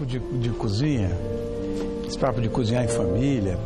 papo de cozinha, esse papo de cozinhar em família,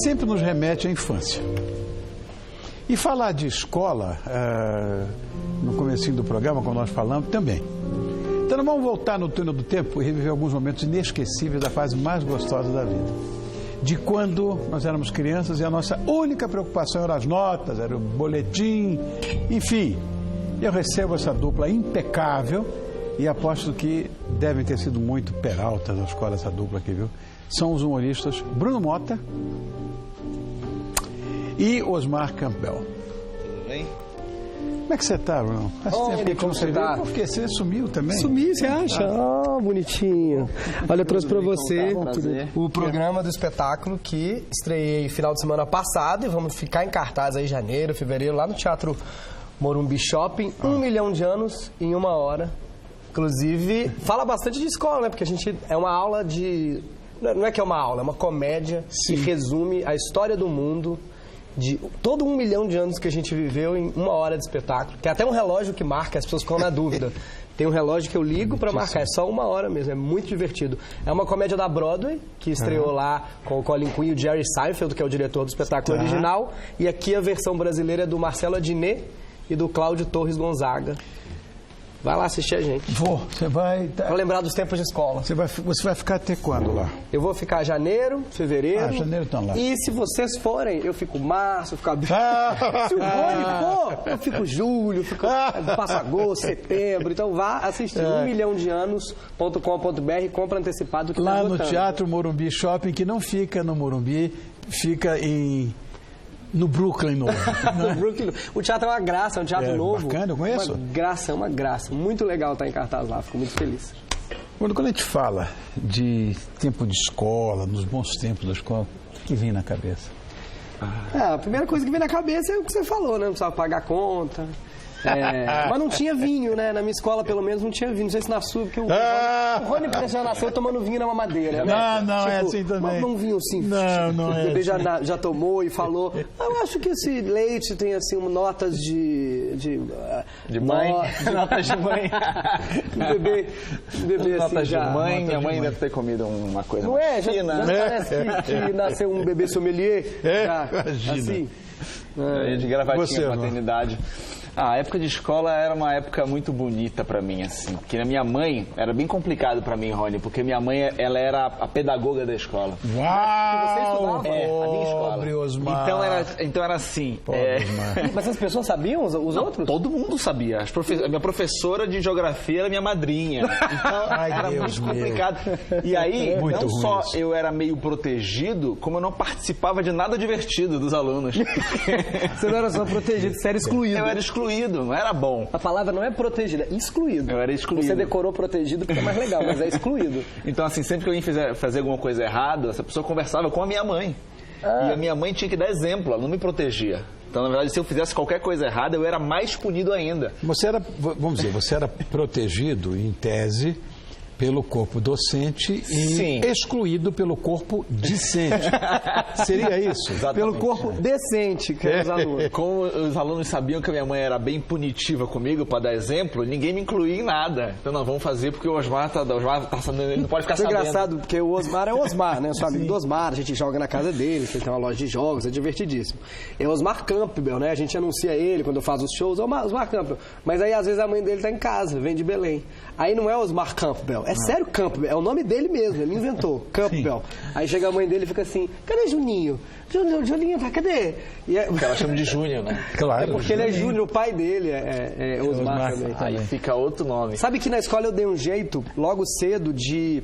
sempre nos remete à infância. E falar de escola, no comecinho do programa, como nós falamos, também. Então nós vamos voltar no túnel do tempo e reviver alguns momentos inesquecíveis da fase mais gostosa da vida. De quando nós éramos crianças e a nossa única preocupação eram as notas, era o boletim, enfim. Eu recebo essa dupla impecável e aposto que devem ter sido muito peraltas na escola essa dupla aqui, viu? São os humoristas Bruno Mota e Osmar Campbell. Tudo bem? Como é que você tá, Bruno? Como você tá? Porque você sumiu também. Sumi, você acha? Bonitinho. Olha, eu trouxe pra você o programa do espetáculo que estreiei final de semana passado e vamos ficar em cartaz aí em janeiro, fevereiro, lá no Teatro Morumbi Shopping. 1 milhão de anos em 1 hora. Inclusive, fala bastante de escola, né? Porque a gente é uma aula de... Não é que é uma aula, é uma comédia que resume a história do mundo de todo 1 milhão de anos que a gente viveu em 1 hora de espetáculo. Tem até um relógio que marca, as pessoas ficam na dúvida. Tem um relógio que eu ligo pra marcar, é só 1 hora mesmo, é muito divertido. É uma comédia da Broadway, que estreou lá com o Colin Quinn e o Jerry Seinfeld, que é o diretor do espetáculo original. E aqui a versão brasileira é do Marcelo Adnet e do Cláudio Torres Gonzaga. Vai lá assistir a gente. Vou. Você vai... Pra lembrar dos tempos de escola. Você vai ficar até quando lá? Eu vou ficar janeiro, fevereiro. Janeiro estão lá. E se vocês forem, eu fico março, eu fico abril. Se o Rony for, eu fico julho, passo agosto, setembro. Então vá assistir 1milhãodeanos.com.br, compra antecipado que lá tá no Teatro Morumbi Shopping, que não fica no Morumbi, fica no Brooklyn Novo. No Brooklyn. O teatro é uma graça, é um teatro novo. Bacana, eu conheço. Uma graça. Muito legal estar em cartaz lá, fico muito feliz. Quando a gente fala de tempo de escola, nos bons tempos da escola, o que vem na cabeça? A primeira coisa que vem na cabeça é o que você falou, né? Não precisava pagar conta. Mas não tinha vinho, né? Na minha escola, pelo menos, não tinha vinho. Não sei se na sua, porque o Rony já nasceu tomando vinho na mamadeira, né? Não, é assim também. Um vinho assim. Não é o bebê assim. já tomou e falou. Eu acho que esse leite tem, assim, notas de mãe. Notas de mãe. bebê notas assim, já. De mãe, minha mãe deve ter comido uma coisa não é? fina. Já parece que nasceu um bebê sommelier. Imagina. Assim. De gravatinha de maternidade. A época de escola era uma época muito bonita pra mim, assim. Porque a minha mãe, era bem complicado pra mim, Rony, porque minha mãe, ela era a pedagoga da escola. Uau! Você estudava? A minha escola. Então era assim. Mas as pessoas sabiam, os outros? Todo mundo sabia. A minha professora de geografia era minha madrinha. Então era muito complicado. E aí, não só eu era meio protegido, como eu não participava de nada divertido dos alunos. Você não era só protegido, você era excluído. Eu era excluído, não era bom. A palavra não é protegida, é excluído. Eu era excluído. Você decorou protegido porque é mais legal, mas é excluído. Então, assim, sempre que alguém fazer alguma coisa errada, essa pessoa conversava com a minha mãe. E a minha mãe tinha que dar exemplo, ela não me protegia. Então, na verdade, se eu fizesse qualquer coisa errada, eu era mais punido ainda. Você era protegido, em tese, pelo corpo docente e excluído pelo corpo discente. Seria isso? Exatamente. Pelo corpo decente, que é os alunos. Como os alunos sabiam que a minha mãe era bem punitiva comigo, para dar exemplo, ninguém me incluía em nada. Então, nós vamos fazer porque o Osmar tá sabendo, ele não pode ficar sabendo. É engraçado, porque o Osmar é o Osmar, né? Eu sou amigo do Osmar, a gente joga na casa dele, ele tem uma loja de jogos, é divertidíssimo. É o Osmar Campbell, né? A gente anuncia ele quando eu faço os shows, é o Osmar Campbell. Mas aí, às vezes, a mãe dele tá em casa, vem de Belém. Aí não é Osmar Campbell, é sério Campbell, é o nome dele mesmo, ele inventou, Campbell. Aí chega a mãe dele e fica assim, cadê Juninho? Juninho, tá, cadê? Porque ela chama de Júnior, né? Claro. Porque ele é Júnior, o pai dele é Osmar também. Aí fica outro nome. Sabe que na escola eu dei um jeito, logo cedo, de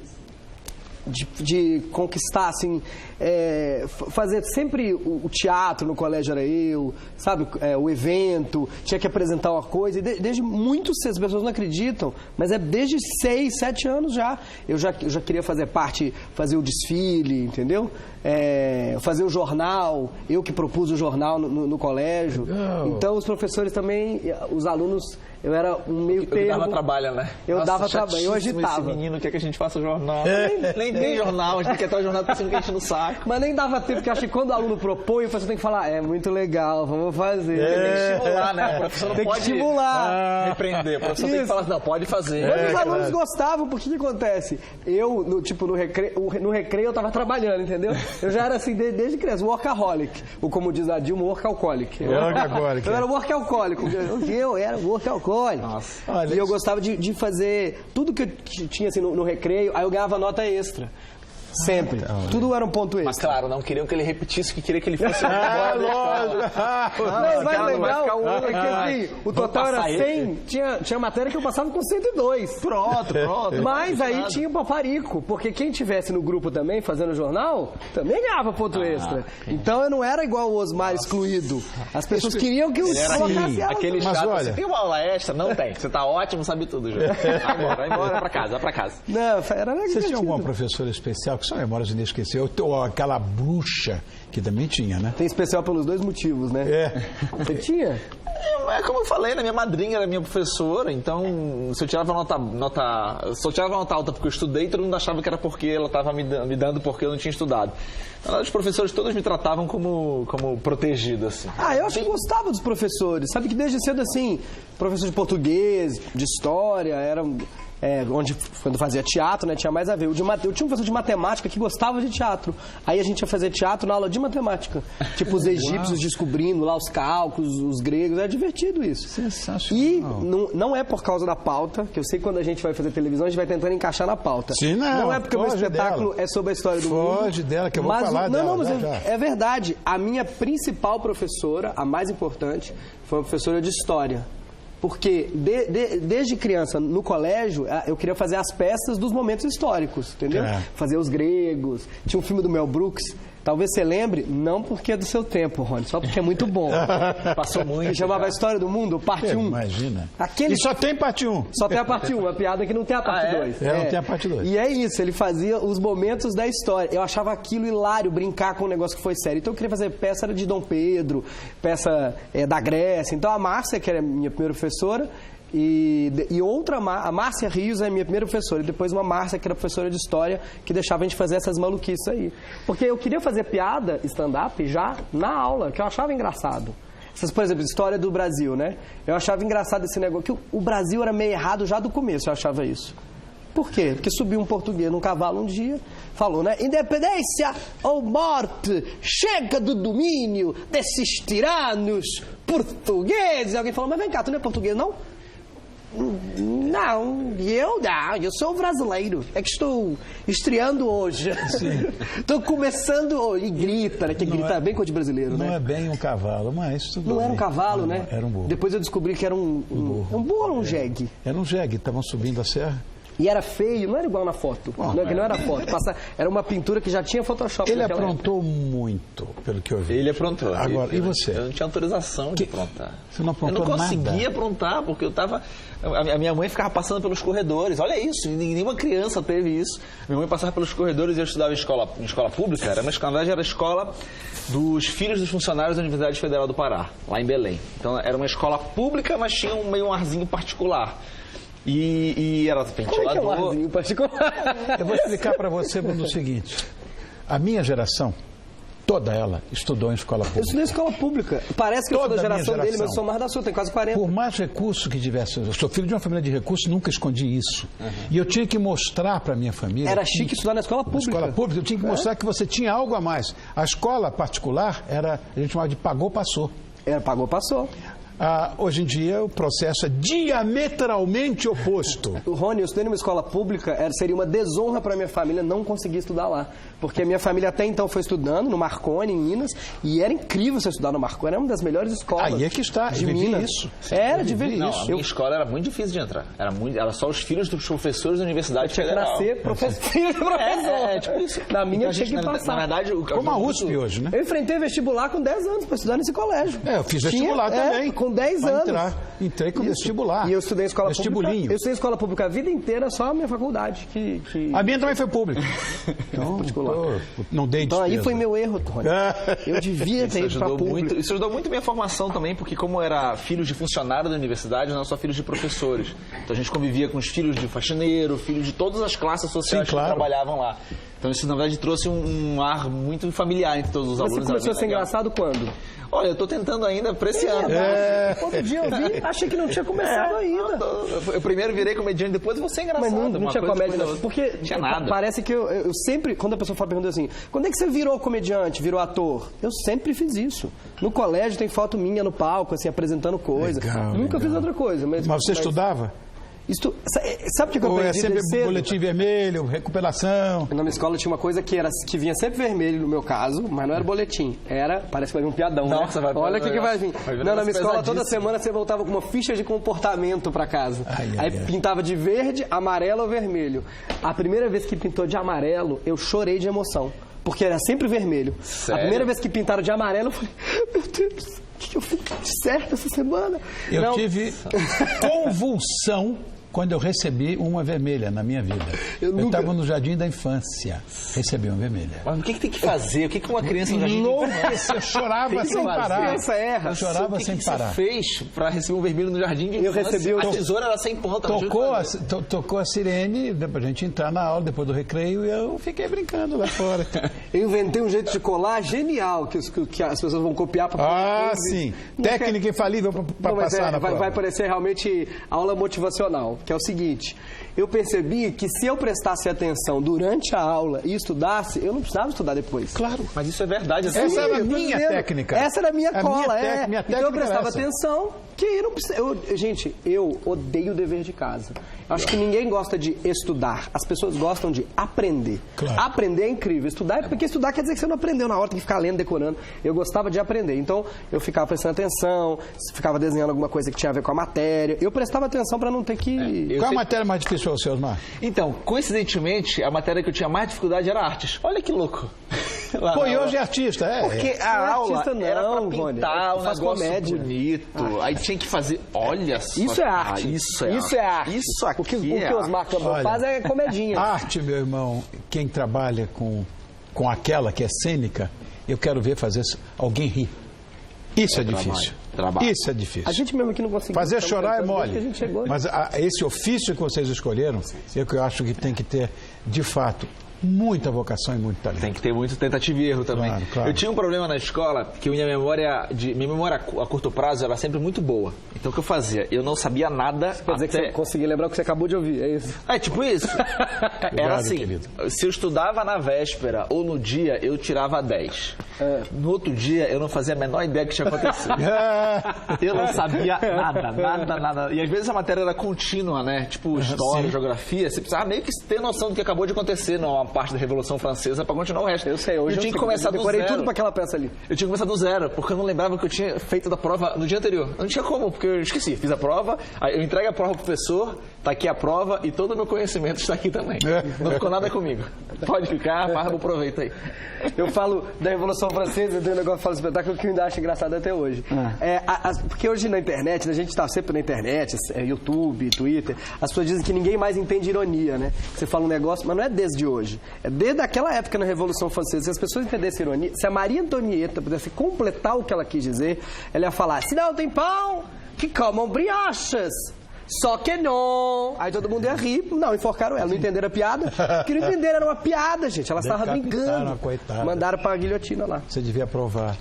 conquistar, assim, fazer sempre o teatro no colégio era eu, sabe, o evento, tinha que apresentar uma coisa, e desde muito cedo, as pessoas não acreditam, mas é desde 6, 7 anos já, eu já queria fazer parte, fazer o desfile, entendeu? fazer o jornal, eu que propus o jornal no colégio. Então os professores também, os alunos, eu era um meio termo. Eu dava trabalho, né? Eu dava trabalho, eu agitava. Esse menino quer que a gente faça jornal. Nem tem jornal, a gente quer ter o jornal pensando que a gente não saco. Mas nem dava tempo, porque eu acho que quando o aluno propõe, você tem que falar, é muito legal, vamos fazer. Tem que estimular, né? O professor não tem pode que estimular. Repreender. O professor tem que falar assim, não, pode fazer. Mas os alunos gostavam, porque o que acontece? Eu, no recreio eu tava trabalhando, entendeu? Eu já era assim, desde criança, workaholic. Ou como diz a Dilma, workaholic. Workaholic. Eu era workaholic. Eu era workaholic. Nossa. E eu gostava de fazer tudo que eu tinha assim, no recreio, aí eu ganhava nota extra. Sempre. Tudo era um ponto extra. Mas claro, não queriam que ele repetisse, que queria que ele fosse lógico. Não, mas legal é que assim, o total era 100, tinha matéria que eu passava com 102. Pronto. Mas aí tinha o paparico, porque quem tivesse no grupo também, fazendo jornal, também ganhava ponto extra. Então eu não era igual o Osmar excluído. As pessoas queriam que eu colocasse ela. Aquele mas chato, olha, você tem uma aula extra? Não tem. Você tá ótimo, sabe tudo já. Vai embora pra casa. Não, era legal. Você tinha alguma professora especial? Que são memórias inesquecíveis. Ou aquela bruxa, que também tinha, né? Tem especial pelos dois motivos, né? Você tinha? É como eu falei, né? Minha madrinha era minha professora, então se eu tirava nota alta porque eu estudei, todo mundo achava que era porque ela estava me dando porque eu não tinha estudado. Então, os professores todos me tratavam como protegido, assim. Eu acho que gostava dos professores. Sabe que desde cedo, assim, professor de português, de história, quando fazia teatro, né, tinha mais a ver. Eu tinha um professor de matemática que gostava de teatro. Aí a gente ia fazer teatro na aula de matemática. Tipo, os egípcios descobrindo lá os cálculos, os gregos. Era divertido isso. Sensacional. E não é por causa da pauta, que eu sei que quando a gente vai fazer televisão, a gente vai tentando encaixar na pauta. Sim, não é porque o meu espetáculo é sobre a história do mundo. Foge dela, que eu vou falar dela. Mas é verdade. A minha principal professora, a mais importante, foi uma professora de história. Porque desde criança, no colégio, eu queria fazer as peças dos momentos históricos, entendeu? Fazer os gregos. Tinha um filme do Mel Brooks, talvez você lembre, não porque é do seu tempo, Rony, só porque é muito bom. Passou muito. Que chamava A História do Mundo, parte 1. Imagina. E só tem parte 1. Só tem a parte 1, a piada que não tem a parte 2. Não tem a parte 2. E é isso, ele fazia os momentos da história. Eu achava aquilo hilário, brincar com um negócio que foi sério. Então eu queria fazer peça de Dom Pedro, peça da Grécia. Então a Márcia, que era minha primeira professora, e outra, a Márcia Rios é minha primeira professora, e depois uma Márcia que era professora de história, que deixava a gente fazer essas maluquices aí. Porque eu queria fazer piada, stand-up, já na aula, que eu achava engraçado. Por exemplo, história do Brasil, né? Eu achava engraçado esse negócio, que o Brasil era meio errado já do começo, eu achava isso. Por quê? Porque subiu um português num cavalo um dia, falou, né? Independência ou morte, chega do domínio desses tiranos portugueses. E alguém falou, mas vem cá, tu não é português, não? Não, eu sou brasileiro. É que estou estreando hoje. Estou começando hoje. E grita, né? Que grita bem coisa de brasileiro, né? Não é bem um cavalo, mas tudo Não era um cavalo, né? Era um burro. Depois eu descobri que era um burro ou um jegue? Era um jegue, estavam subindo a serra. E era feio, não era igual na foto. Não era foto. Era uma pintura que já tinha Photoshop. Ele aprontou muito, pelo que eu vi. Ele aprontou. Agora, e você? Eu não tinha autorização de aprontar. Você não aprontou nada? Eu não conseguia aprontar, porque eu tava... A minha mãe ficava passando pelos corredores. Olha isso, nenhuma criança teve isso. Minha mãe passava pelos corredores e eu estudava em escola pública. Na verdade, era a escola dos filhos dos funcionários da Universidade Federal do Pará, lá em Belém. Então, era uma escola pública, mas tinha meio um arzinho particular. E era ventilador. Como é que é um arzinho particular? Eu vou explicar para você no seguinte. A minha geração, toda ela, estudou em escola pública. Eu estudei em escola pública. Parece que eu sou da geração dele, mas eu sou mais da sua, tem quase 40. Por mais recurso que tivesse, eu sou filho de uma família de recursos, nunca escondi isso. E eu tinha que mostrar para minha família... Era chique estudar na escola pública. Na escola pública, eu tinha que mostrar que você tinha algo a mais. A escola particular era, a gente chamava de pagou, passou. Era pagou, passou. Hoje em dia o processo é diametralmente oposto. Rony, eu estudei numa escola pública, seria uma desonra para minha família não conseguir estudar lá. Porque a minha família até então foi estudando no Marconi, em Minas, e era incrível você estudar no Marconi, era uma das melhores escolas. Aí é que está, de Minas. Isso. Era de ver isso. Não, a minha escola era muito difícil de entrar. Era só os filhos dos professores da Universidade Federal. Tinha que nascer professor. Tipo isso. Na minha tinha que passar. Na verdade, como a USP hoje, né? Eu enfrentei vestibular com 10 anos para estudar nesse colégio. Eu fiz vestibular também. Com foram 10 anos. Entrei com vestibular. E eu estudei em escola Vestibulinho. pública. Eu estudei em escola pública a vida inteira, só a minha faculdade. A minha também foi pública. Então, não dei despesa. Então aí foi meu erro, Tony. Eu devia ter ido para pública. Isso ajudou muito minha formação também, porque como era filhos de funcionário da universidade, não só filhos de professores. Então a gente convivia com os filhos de faxineiro, filhos de todas as classes sociais que trabalhavam lá. Então isso, na verdade, trouxe um ar muito familiar entre todos os alunos. Você começou a ser engraçado quando? Olha, eu tô tentando ainda pra esse ano. Outro dia eu vi, achei que não tinha começado ainda. Eu primeiro virei comediante, depois vou ser engraçado. Mas não tinha comédia, não. Porque tinha nada. Parece que eu sempre, quando a pessoa fala, pergunta assim, quando é que você virou comediante, virou ator? Eu sempre fiz isso. No colégio tem foto minha no palco, assim, apresentando coisa. Nunca fiz outra coisa. Mas você estudava? Sabe o que eu aprendi? É sempre boletim vermelho, recuperação. Na minha escola tinha uma coisa que vinha sempre vermelho no meu caso, mas não era boletim. Parece que vai vir um piadão, Nossa, né? Olha o que vai vir. Na minha escola, toda semana você voltava com uma ficha de comportamento pra casa. Aí pintava de verde, amarelo ou vermelho. A primeira vez que pintou de amarelo, eu chorei de emoção. Porque era sempre vermelho. Sério? A primeira vez que pintaram de amarelo, eu falei, meu Deus, o que eu fiz certo essa semana? Eu tive convulsão quando eu recebi uma vermelha na minha vida. Eu estava no jardim da infância, recebi uma vermelha. Mas o que tem que fazer? O que uma criança no jardim da infância... Eu chorava sem parar. Eu chorava sem parar. O que você fez para receber um vermelho no jardim de infância? Eu recebi a tesoura era sem ponta. Tocou a sirene pra gente entrar na aula depois do recreio e eu fiquei brincando lá fora. Eu inventei um jeito de colar genial que as pessoas vão copiar para sim. Técnica infalível para passar na prova. Vai parecer realmente aula motivacional. Que é o seguinte, eu percebi que se eu prestasse atenção durante a aula e estudasse, eu não precisava estudar depois. Claro. Mas isso é verdade. Essa era a minha técnica. Essa era a minha cola, minha então eu prestava atenção, que aí não precisa... Gente, eu odeio o dever de casa. Eu acho que ninguém gosta de estudar. As pessoas gostam de aprender. Claro. Aprender é incrível. Estudar, porque estudar quer dizer que você não aprendeu na hora, tem que ficar lendo, decorando. Eu gostava de aprender. Então, eu ficava prestando atenção, ficava desenhando alguma coisa que tinha a ver com a matéria. Eu prestava atenção para não ter que... Qual a matéria mais difícil para você, Osmar? Então, coincidentemente, a matéria que eu tinha mais dificuldade era artes. Olha que louco. Pô, e hoje é artista, Porque a aula não, era pra pintar um negócio comédia. bonito. Aí tinha que fazer... Olha só. Isso é arte. Isso é arte. Isso aqui o que Osmar Campbell faz é comedinha. Arte, meu irmão, quem trabalha com aquela que é cênica, eu quero ver fazer alguém rir. Isso é difícil. Trabalho. Isso é difícil. A gente mesmo que não conseguiu. Fazer chorar é mole. Mas esse ofício que vocês escolheram, eu acho que tem que ter, de fato, muita vocação e muito talento. Tem que ter muito tentativa e erro também. Claro. Eu tinha um problema na escola que minha memória a curto prazo era sempre muito boa. Então o que eu fazia? Eu não sabia nada. Quer dizer que você conseguia lembrar o que você acabou de ouvir, é isso? É tipo isso. Era assim, querido. Se eu estudava na véspera ou no dia, eu tirava 10. No outro dia, eu não fazia a menor ideia do que tinha acontecido. Eu não sabia nada. E às vezes a matéria era contínua, né? Tipo história, geografia. Você precisava meio que ter noção do que acabou de acontecer numa parte da Revolução Francesa para continuar o resto. Eu sei, hoje eu tinha que começar do zero. Decorei tudo para aquela peça ali. Eu tinha que começar do zero, porque eu não lembrava que eu tinha feito da prova no dia anterior. Não tinha como, porque eu esqueci. Fiz a prova, aí eu entrego a prova pro professor, tá aqui a prova e todo o meu conhecimento está aqui também. Não ficou nada comigo. Pode ficar, farra, aproveita aí. Eu falo da Revolução Francesa, eu tenho um negócio que falo espetáculo que eu ainda acho engraçado até hoje. Porque hoje na internet, a gente está sempre na internet, YouTube, Twitter, as pessoas dizem que ninguém mais entende ironia, né? Você fala um negócio, mas não é desde hoje. É desde aquela época na Revolução Francesa. Se as pessoas entendessem ironia, se a Maria Antonieta pudesse completar o que ela quis dizer, ela ia falar, se não tem pão, que comam brioches. Só que não. Aí todo mundo ia rir. Não, enforcaram ela. Não entenderam a piada? Porque não entenderam, era uma piada, gente. Ela estava brincando. Coitada. Mandaram para a guilhotina lá. Você devia provar.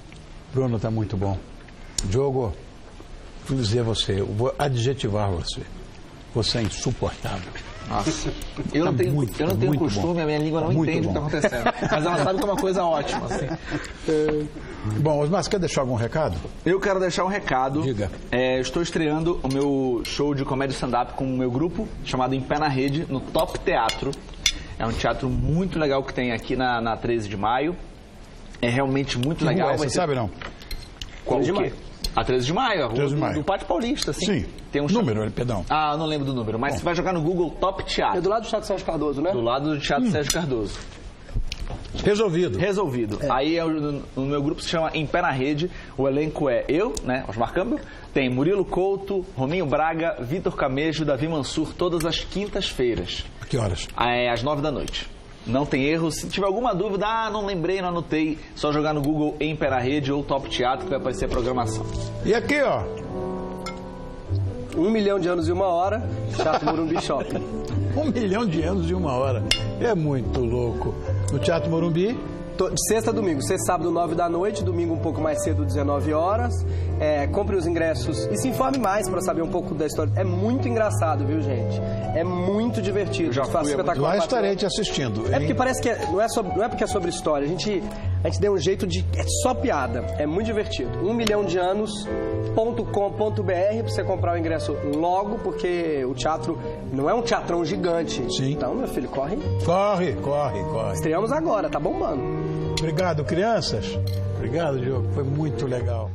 Bruno, tá muito bom. Diogo, vou dizer a você, eu vou adjetivar você. Você é insuportável. Nossa. Eu não tenho costume, bom. A minha língua não entende o que está acontecendo. Mas ela sabe que é uma coisa ótima. Assim. Bom, Osmar, você quer deixar algum recado? Eu quero deixar um recado. Diga. Estou estreando o meu show de comédia stand-up com o meu grupo, chamado Em Pé na Rede, no Top Teatro. É um teatro muito legal que tem aqui na 13 de maio. É realmente muito legal. Você sabe não? Qual o quê? A 13 de maio, a rua do Pátio Paulista, assim. Sim. Tem um número, perdão. Eu não lembro do número, mas você vai jogar no Google Top Teatro. É do lado do Teatro Sérgio Cardoso, né? Do lado do Teatro Sérgio Cardoso. Resolvido. Aí o meu grupo se chama Em Pé na Rede. O elenco é eu, né, Osmar Campbell, tem Murilo Couto, Rominho Braga, Vitor Camejo, Davi Mansur, todas as quintas-feiras. A que horas? Às 9h. Não tem erro. Se tiver alguma dúvida, não lembrei, não anotei, só jogar no Google Em Pé na Rede ou Top Teatro que vai aparecer a programação. E aqui, ó. 1 milhão de anos e 1 hora, Teatro Morumbi Shopping. 1 milhão de anos e 1 hora. É muito louco. No Teatro Morumbi? De sexta a domingo. Sexta, sábado, 9h, domingo um pouco mais cedo, 19 horas. Compre os ingressos e se informe mais para saber um pouco da história. É muito engraçado, viu, gente? É muito divertido. Já fui, lá estarei te assistindo. É porque parece que não é porque é sobre história. A gente deu um jeito de... É só piada. É muito divertido. 1milhãodeanos.com.br para você comprar o ingresso logo, porque o teatro não é um teatrão gigante. Sim. Então, meu filho, corre. Corre. Estreamos agora, tá bombando. Obrigado, crianças. Obrigado, Diogo. Foi muito legal.